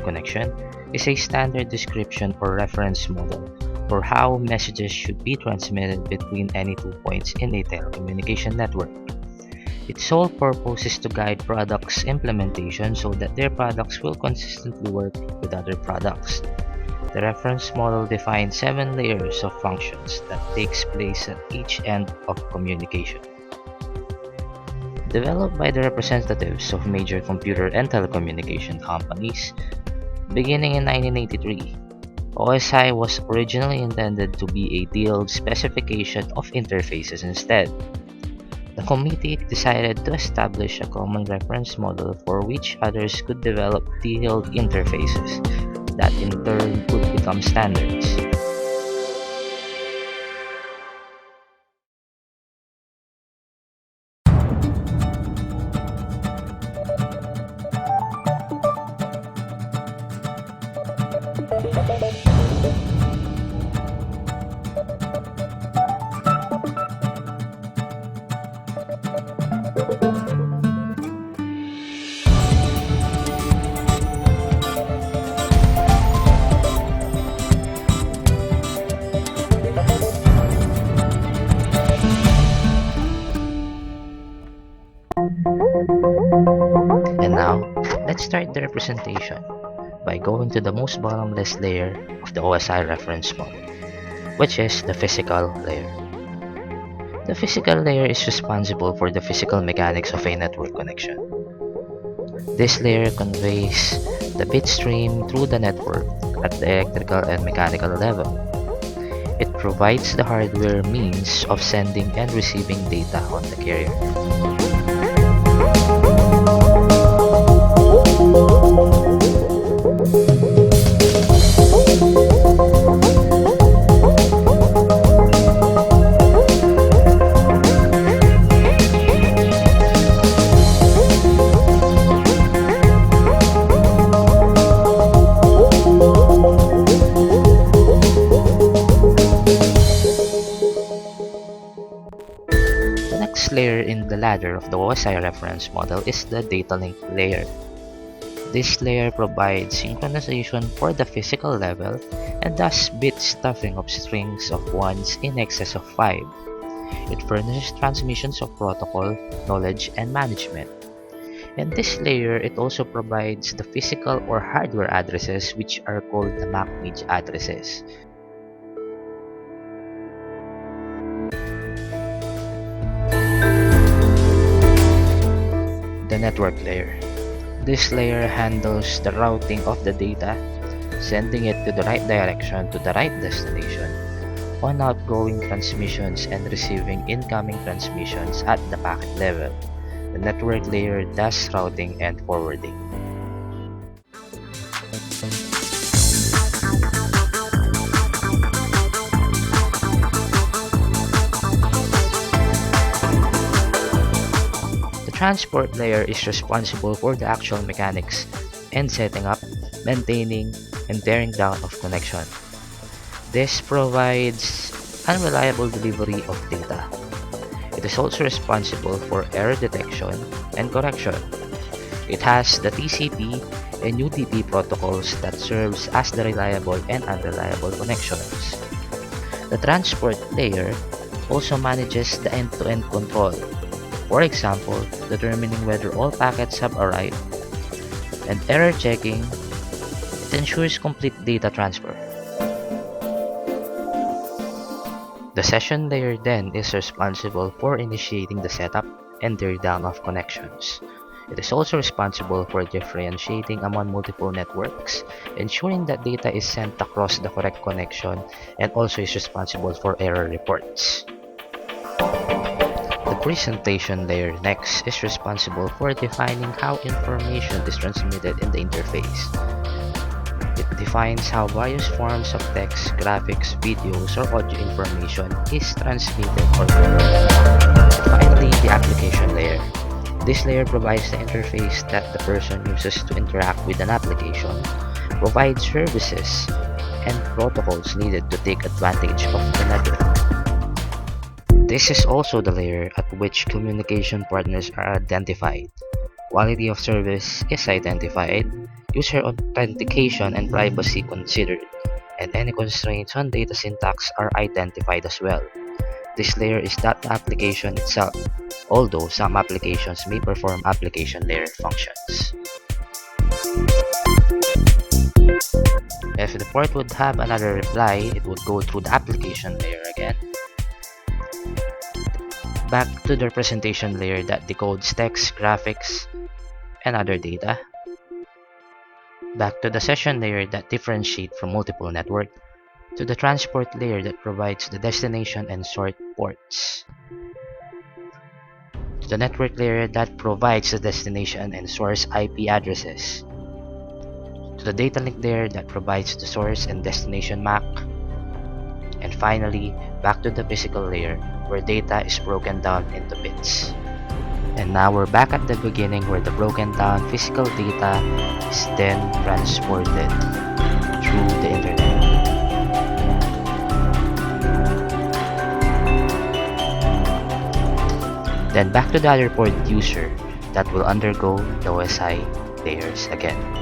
interconnection is a standard description or reference model for how messages should be transmitted between any 2 points in a telecommunication network. Its sole purpose is to guide products' implementation so that their products will consistently work with other products. The reference model defines 7 layers of functions that takes place at each end of communication. Developed by the representatives of major computer and telecommunication companies, beginning in 1983, OSI was originally intended to be a detailed specification of interfaces instead. The committee decided to establish a common reference model for which others could develop detailed interfaces that in turn could become standards. And now, let's start the representation by going to the most bottomless layer of the OSI reference model, which is the physical layer. The physical layer is responsible for the physical mechanics of a network connection. This layer conveys the bit stream through the network at the electrical and mechanical level. It provides the hardware means of sending and receiving data on the carrier. The next layer in the ladder of the OSI reference model is the data link layer. This layer provides synchronization for the physical level and thus bit stuffing of strings of ones in excess of 5. It furnishes transmissions of protocol, knowledge, and management. In this layer, it also provides the physical or hardware addresses which are called the MAC-MIDI addresses. The network layer. This layer handles the routing of the data, sending it to the right direction to the right destination on outgoing transmissions and receiving incoming transmissions at the packet level. The network layer does routing and forwarding. The transport layer is responsible for the actual mechanics and setting up, maintaining, and tearing down of connection. This provides unreliable delivery of data. It is also responsible for error detection and correction. It has the TCP and UDP protocols that serves as the reliable and unreliable connections. The transport layer also manages the end-to-end control. For example, determining whether all packets have arrived, and error checking. It ensures complete data transfer. The session layer then is responsible for initiating the setup and teardown of connections. It is also responsible for differentiating among multiple networks, ensuring that data is sent across the correct connection, and also is responsible for error reports. The presentation layer next is responsible for defining how information is transmitted in the interface. It defines how various forms of text, graphics, videos, or audio information is transmitted or delivered. Finally, the application layer. This layer provides the interface that the person uses to interact with an application, provides services, and protocols needed to take advantage of the network. This is also the layer at which communication partners are identified. Quality of service is identified, user authentication and privacy considered, and any constraints on data syntax are identified as well. This layer is not the application itself, although some applications may perform application layer functions. If the port would have another reply, it would go through the application layer again, back to the representation layer that decodes text, graphics, and other data, back to the session layer that differentiates from multiple network, to the transport layer that provides the destination and sort ports, to the network layer that provides the destination and source IP addresses, to the data link layer that provides the source and destination MAC, and finally, back to the physical layer where data is broken down into bits. And now we're back at the beginning where the broken down physical data is then transported through the internet. Then back to the other port user that will undergo the OSI layers again.